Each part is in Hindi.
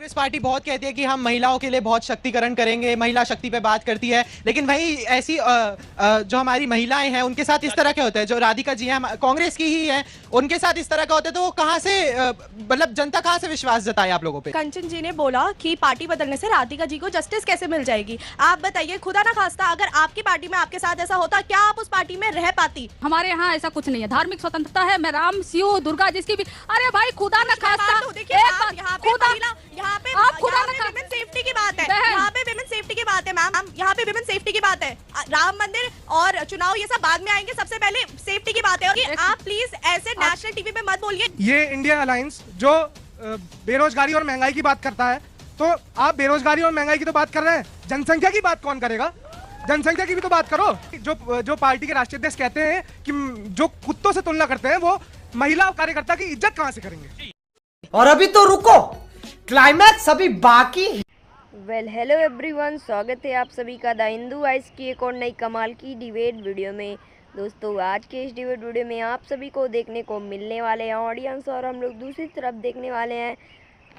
कांग्रेस पार्टी बहुत कहती है कि हम महिलाओं के लिए बहुत शक्तिकरण करेंगे, महिला शक्ति पे बात करती है, लेकिन वही ऐसी जो हमारी महिलाएं हैं उनके साथ इस तरह के होते हैं। जो राधिका जी हैं कांग्रेस की ही हैं, उनके साथ इस तरह का होता है, तो वो कहां से मतलब जनता कहां से विश्वास जताए आप लोगों पे? कंचन जी ने बोला कि पार्टी बदलने से राधिका जी को जस्टिस कैसे मिल जाएगी। आप बताइए, खुदा ना खास्ता अगर आपकी पार्टी में आपके साथ ऐसा होता, क्या आप उस पार्टी में रह पाती? हमारे यहाँ ऐसा कुछ नहीं है, धार्मिक स्वतंत्रता है। मैं राम, शिव, दुर्गा जिसकी भी, अरे भाई खुदा ना खास्ता, विमेन सेफ्टी की बात है, यहाँ पे विमेन सेफ्टी की बात है मैम, यहाँ पे विमेन सेफ्टी की बात है। राम मंदिर और चुनाव ये सब बाद में आएंगे, सबसे पहले सेफ्टी की बात है। और आप प्लीज ऐसे नेशनल टीवी पे मत बोलिए। ये इंडिया अलायंस जो बेरोजगारी और महंगाई की बात करता है, तो आप बेरोजगारी और महंगाई की तो बात कर रहे हैं, जनसंख्या की बात कौन करेगा? जनसंख्या की भी तो बात करो। जो पार्टी के राष्ट्रीय अध्यक्ष कहते हैं कि जो कुत्तों से तुलना करते हैं, वो महिला कार्यकर्ता की इज्जत कहां से करेंगे? और अभी तो रुको, क्लाइमैक्स अभी बाकी है। वेल हेलो एवरीवन, स्वागत है आप सभी का द हिंदू आइस की एक और नई कमाल की डिबेट वीडियो में। दोस्तों, आज के इस डिबेट वीडियो में आप सभी को देखने को मिलने वाले हैं ऑडियंस, और हम लोग दूसरी तरफ देखने वाले हैं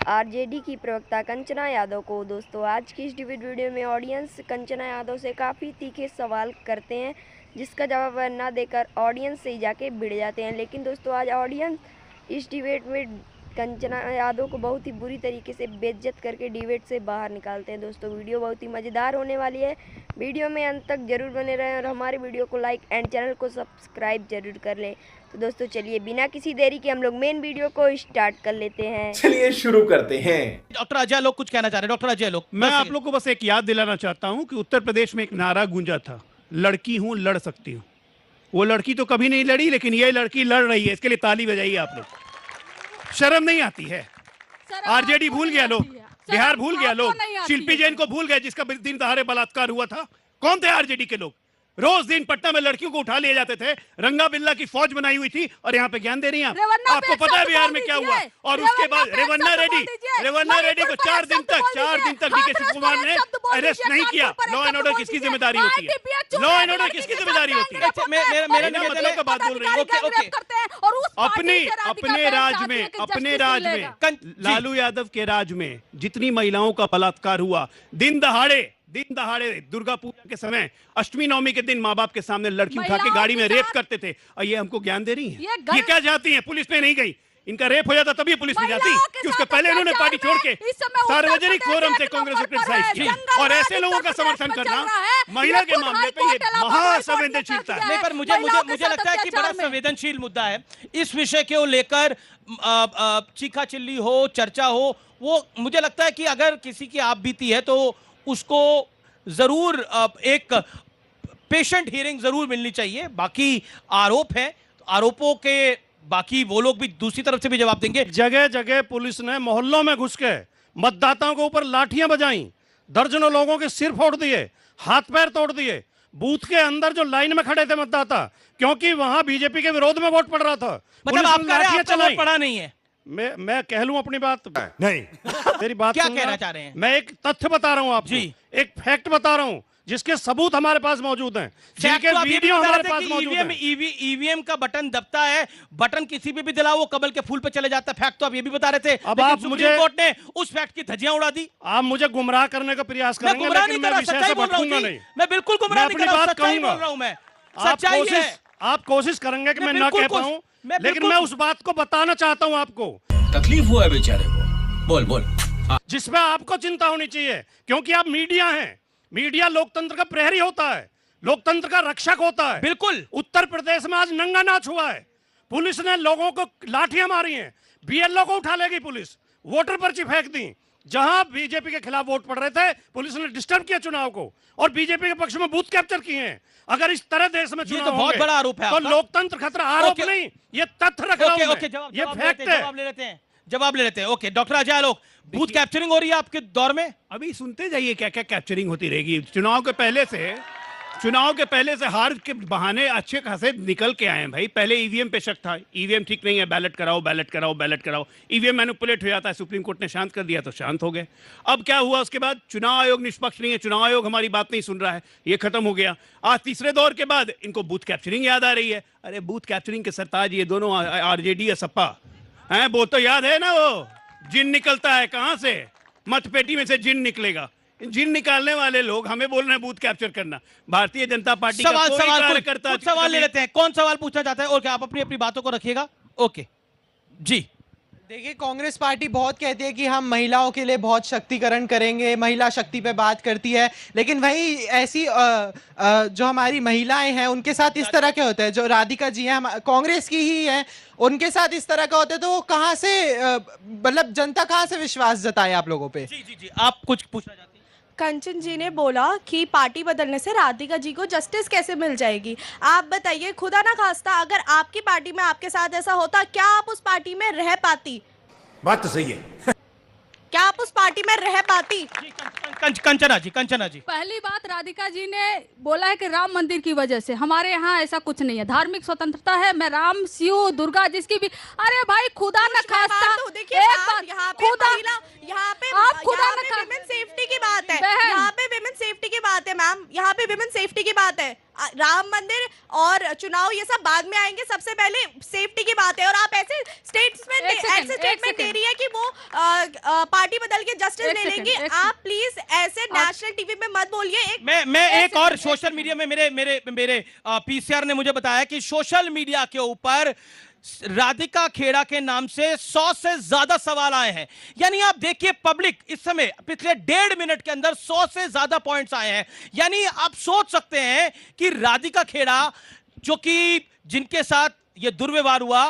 आरजेडी की प्रवक्ता कंचना यादव को। दोस्तों, आज की इस डिबेट वीडियो में ऑडियंस कंचना यादव से काफ़ी तीखे सवाल करते हैं, जिसका जवाब ना देकर ऑडियंस से ही जाके भिड़ जाते हैं। लेकिन दोस्तों, आज ऑडियंस इस डिबेट में कंचना यादव को बहुत ही बुरी तरीके से बेइज्जत करके डिबेट से बाहर निकालते हैं। दोस्तों, वीडियो बहुत ही मज़ेदार होने वाली है, वीडियो में अंत तक जरूर बने रहें और हमारे वीडियो को लाइक एंड चैनल को सब्सक्राइब जरूर कर लें। तो दोस्तों, चलिए बिना किसी देरी के हम लोग मेन वीडियो को स्टार्ट कर लेते हैं। चलिए शुरू करते हैं। डॉक्टर अजय लोग कुछ कहना चाह रहे हैं। डॉक्टर अजय लोग, मैं आप लोग को बस एक याद दिलाना चाहता हूं कि उत्तर प्रदेश में एक नारा गूंजा था, लड़की हूं लड़ सकती हूं। वो लड़की तो कभी नहीं लड़ी, लेकिन ये लड़की लड़ रही है, इसके लिए ताली बजाइए आप लोग। शर्म नहीं आती है? आरजेडी भूल गया लोग, बिहार भूल गया लोग, शिल्पी जैन को भूल गए जिसका दिन दहाड़े बलात्कार हुआ था। कौन थे आरजेडी के लोग? रोज दिन पटना में लड़कियों को उठा लिए जाते थे, रंगा बिल्ला की फौज बनाई हुई थी, और यहाँ पे ज्ञान दे रही हैं आप। आपको पता है बिहार में क्या हुआ? और उसके बाद रेवन्ना रेड्डी को 4 दिन तक डीके शिव कुमार ने अरेस्ट नहीं किया। लॉ एंड ऑर्डर किसकी जिम्मेदारी होती है? लॉ एंड ऑर्डर किसकी जिम्मेदारी होती है? मेरा मतलब का बात बोल रही है। अपने राज में लालू यादव के राज में जितनी महिलाओं का बलात्कार हुआ, दिन दहाड़े दुर्गा पूजा के समय, अष्टमी नवमी के दिन माँ बाप के सामने लड़की उठा के गाड़ी में रेप करते थे, और ये हमको ज्ञान दे रही हैं। ये क्या चाहती हैं? पुलिस में नहीं गई, इनका रेप हो जाता तभी पुलिस में जाती, कि उसके पहले उन्होंने पार्टी छोड़ के सार्वजनिक फोरम से कांग्रेस को क्रिटिसाइज की। और ऐसे लोगों का समर्थन करना महिला के मामले पे ये महासंवेदनशीलता है। नहीं, पर मुझे लगता है कि बड़ा संवेदनशील मुद्दा है। इस विषय को लेकर चीखा चिल्ली हो, चर्चा हो, वो मुझे लगता है कि अगर किसी की आप बीती है तो उसको जरूर एक पेशेंट हियरिंग जरूर मिलनी चाहिए। बाकी आरोप है, आरोपों के बाकी वो लोग भी दूसरी तरफ से भी जवाब देंगे। जगह जगह पुलिस ने मोहल्लों में घुस के मतदाताओं के ऊपर लाठियां बजाई, दर्जनों लोगों के सिर फोड़ दिए, हाथ पैर तोड़ दिए। बूथ के अंदर जो लाइन में खड़े थे मतदाता, क्योंकि वहां बीजेपी के विरोध में वोट पड़ रहा था, मतलब आपका वोट पड़ा नहीं है? मैं कह लूं अपनी बात? नहीं, मेरी बात क्या कहना चाह रहे हैं? मैं एक तथ्य बता रहा हूं आपको, एक फैक्ट बता रहा हूं, जिसके सबूत हमारे पास मौजूद हैं, जिनके वीडियो हमारे पास मौजूद हैं। ईवीएम का बटन दबता है, बटन किसी भी दिलाओ वो कमल के फूल पे चले जाता है। फैक्ट तो आप ये भी बता रहे थे। अब आप सुप्रीम कोर्ट ने उस फैक्ट की धज्जियां उड़ा दी। आप मुझे गुमराह करने का प्रयास करेंगे, लेकिन मैं विषय से भटकूंगा नहीं। मैं बिल्कुल गुमराह नहीं कर रहा हूं, सच्चाई बोल रहा हूं मैं। सच्चाई है। आप कोशिश करेंगे कि मैं ना कह पाऊं, लेकिन मैं उस बात को बताना चाहता हूं आपको। तकलीफ हुआ है बेचारे को, बोल जिसमें आपको चिंता होनी चाहिए, क्योंकि आप मीडिया हैं। मीडिया लोकतंत्र का प्रहरी होता है, लोकतंत्र का रक्षक होता है। बिल्कुल। उत्तर प्रदेश में आज नंगा नाच हुआ है, पुलिस ने लोगों को लाठियां मारी हैं, बीएलओ को उठा लेगी पुलिस, वोटर पर्ची फेंक दी। जहां बीजेपी के खिलाफ वोट पड़ रहे थे, पुलिस ने डिस्टर्ब किया चुनाव को, और बीजेपी के पक्ष में बूथ कैप्चर किए हैं। अगर इस तरह देश में चुनाव तो बहुत बड़ा आरोप है तो लोकतंत्र खतरा। आरोप नहीं, ये तथ्य रख रहा हूं मैं, ये फैक्ट है। जवाब ले लेते हैं। ओके, डॉक्टर अजय लोग, बूथ कैप्चरिंग हो रही है आपके दौर में? अभी सुनते जाइए क्या क्या कैप्चरिंग होती रहेगी। चुनाव के पहले से हार के बहाने अच्छे खासे निकल के आए हैं भाई। पहले ईवीएम पे शक था, ईवीएम ठीक नहीं है, बैलेट कराओ। ईवीएम मैनिपुलेट हो जाता है, सुप्रीम कोर्ट ने शांत कर दिया तो शांत हो गए। अब क्या हुआ उसके बाद? चुनाव आयोग निष्पक्ष नहीं है, चुनाव आयोग हमारी बात नहीं सुन रहा है, ये खत्म हो गया। आज तीसरे दौर के बाद इनको बूथ कैप्चरिंग याद आ रही है। अरे बूथ कैप्चरिंग के सरताज ये दोनों आरजेडी या सपा हैं, वो तो याद है ना, वो जिन निकलता है कहां से, मतपेटी में से जिन निकलेगा। जिन निकालने वाले लोग हमें बोल रहे हैं बूथ कैप्चर करना। भारतीय जनता पार्टी का कोई कार्यकर्ता कुछ सवाल ले लेते हैं। कौन सवाल पूछना चाहता है? और क्या आप अपनी अपनी बातों को रखिएगा। ओके जी। देखिए, कांग्रेस पार्टी बहुत कहती है कि हम महिलाओं के लिए बहुत शक्तिकरण करेंगे, महिला शक्ति पे बात करती है, लेकिन वही ऐसी जो हमारी महिलाएं हैं उनके साथ इस तरह के होते हैं। जो राधिका जी हैं, कांग्रेस की ही हैं, उनके साथ इस तरह का होता है, तो वो कहां से मतलब जनता कहां से विश्वास जताए आप लोगों पे? जी जी जी, आप कुछ पूछना चाहते हैं? कंचन जी ने बोला कि पार्टी बदलने से राधिका जी को जस्टिस कैसे मिल जाएगी। आप बताइए, खुदा ना खास्ता अगर आपकी पार्टी में आपके साथ ऐसा होता, क्या आप उस पार्टी में रह पाती? बात तो सही है। क्या आप उस पार्टी में रह पाती? कंचना जी। पहली बात, राधिका जी ने बोला है कि राम मंदिर की वजह से। हमारे यहाँ ऐसा कुछ नहीं है, धार्मिक स्वतंत्रता है। मैं राम, शिव, दुर्गा जिसकी भी, अरे भाई खुदा न खास्ता, यहाँ पे विमेन सेफ्टी की बात है। यहाँ पे विमेन सेफ्टी की बात है मैम, यहाँ पे विमेन सेफ्टी की बात है। राम मंदिर और चुनाव ये सब बाद में आएंगे, सबसे पहले सेफ्टी की बात है। और आप ऐसे स्टेटमेंट दे रही है कि वो पार्टी बदल के जस्टिस ले लेंगी। आप प्लीज ऐसे नेशनल टीवी पे मत बोलिए। मैं एक और सोशल मीडिया में मेरे पीसीआर ने मुझे बताया कि सोशल मीडिया के ऊपर राधिका खेड़ा के नाम से 100 से ज्यादा सवाल आए हैं। यानी आप देखिए, पब्लिक इस समय पिछले 1.5 मिनट के अंदर 100 से ज्यादा पॉइंट्स आए हैं। यानी आप सोच सकते हैं कि राधिका जो कि जिनके साथ ये दुर्व्यवहार हुआ,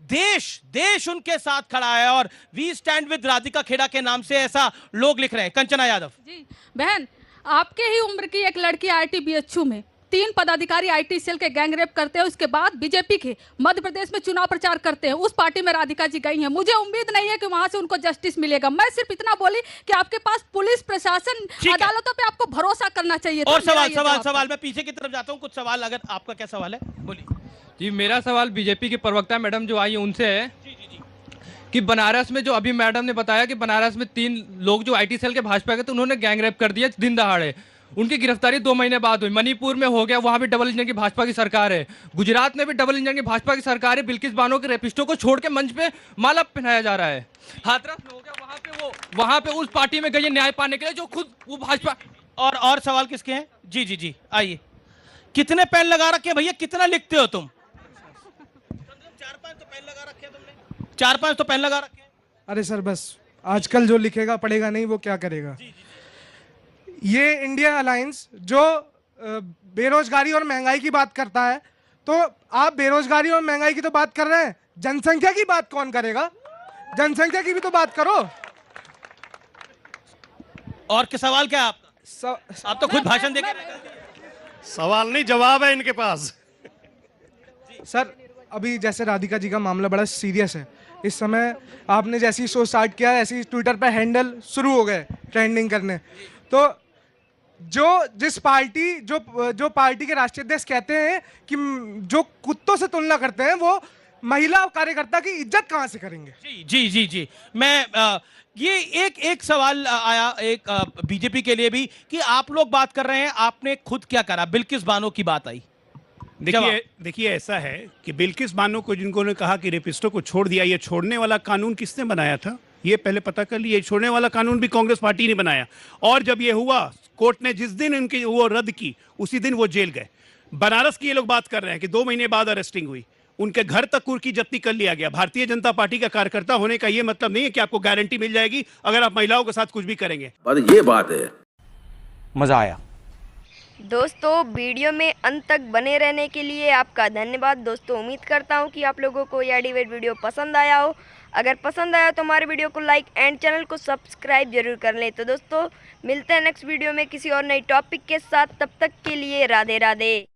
देश उनके साथ खड़ा है और we stand with Radhika Khera के नाम से ऐसा लोग लिख रहे हैं। कंचना यादव जी, बहन आपके ही उम्र की एक लड़की आईटी बीएचयू में 3 पदाधिकारी आईटी सेल के गैंग रेप करते हैं, उसके बाद बीजेपी के मध्य प्रदेश में चुनाव प्रचार करते हैं। उस पार्टी में राधिका जी गई हैं। मुझे उम्मीद नहीं है कि वहां से उनको जस्टिस मिलेगा। मैं सिर्फ इतना बोली कि आपके पास पुलिस प्रशासन, अदालतों पे आपको भरोसा करना चाहिए। और सवाल मैं पीछे की तरफ जाता हूं। कुछ सवाल, अगर आपका क्या सवाल है बोलिए। जी, मेरा सवाल बीजेपी की प्रवक्ता मैडम जो आई है उनसे है कि बनारस में जो अभी मैडम ने बताया कि बनारस में 3 लोग जो आईटी सेल के भाजपा के, तो उन्होंने गैंग रेप कर दिया दिन दहाड़े। उनकी गिरफ्तारी 2 महीने बाद हुई। मणिपुर में हो गया, वहां भी डबल इंजन की भाजपा की सरकार है। गुजरात में भी डबल इंजन की भाजपा की सरकार है। बिल्किस बानो के रेपिस्टों को छोड़ के मंच पे माला पहनाया जा रहा है। हाथरस में हो गया, वहां पे उस पार्टी में गई न्याय पाने के लिए जो खुद वो भाजपा। और सवाल किसके हैं? जी आइए। कितने पेन लगा रखे भैया? कितना लिखते हो तुम? 4-5 तो पेन लगा रखे तुमने। 4-5 तो पेन लगा रखे। अरे सर, बस आजकल जो लिखेगा पढ़ेगा नहीं, वो क्या करेगा। ये इंडिया अलायंस जो बेरोजगारी और महंगाई की बात करता है, तो आप बेरोजगारी और महंगाई की तो बात कर रहे हैं, जनसंख्या की बात कौन करेगा? जनसंख्या की भी तो बात करो। और क्या सवाल क्या है आपका? आप तो खुद भाषण देकर। सवाल नहीं, जवाब है इनके पास। सर, अभी जैसे राधिका जी का मामला बड़ा सीरियस है। इस समय आपने जैसे ही शो स्टार्ट किया, ऐसे ही ट्विटर पर हैंडल शुरू हो गए ट्रेंडिंग करने। तो जिस पार्टी जो पार्टी के राष्ट्रीय अध्यक्ष कहते हैं कि जो कुत्तों से तुलना करते हैं, वो महिला कार्यकर्ता की इज्जत कहां से करेंगे? जी मैं ये एक सवाल आया एक बीजेपी के लिए भी कि आप लोग बात कर रहे हैं, आपने खुद क्या करा? बिल्किस बानो की बात आई। देखिए ऐसा है कि बिल्किस बानो को जिनको ने कहा कि रेपिस्टों को छोड़ दिया, ये छोड़ने वाला कानून किसने बनाया था ये पहले पता कर लिए। छोड़ने वाला कानून भी कांग्रेस पार्टी ने बनाया। और जब ये हुआ, कोर्ट ने जिस दिन उनकी वो रद्द की, उसी दिन वो जेल गए। बनारस की ये लोग बात कर रहे हैं कि 2 महीने बाद अरेस्टिंग हुई, उनके घर तक कुर्की जब्ती कर लिया गया। भारतीय जनता पार्टी का कार्यकर्ता होने का ये मतलब नहीं है कि आपको गारंटी मिल जाएगी अगर आप महिलाओं के साथ कुछ भी करेंगे। ये बात है। मजा आया दोस्तों। वीडियो में अंत तक बने रहने के लिए आपका धन्यवाद। दोस्तों, उम्मीद करता हूँ कि आप लोगों को यह डिबेट वीडियो पसंद आया हो। अगर पसंद आया तो हमारे वीडियो को लाइक एंड चैनल को सब्सक्राइब जरूर कर लें। तो दोस्तों, मिलते हैं नेक्स्ट वीडियो में किसी और नई टॉपिक के साथ। तब तक के लिए राधे राधे।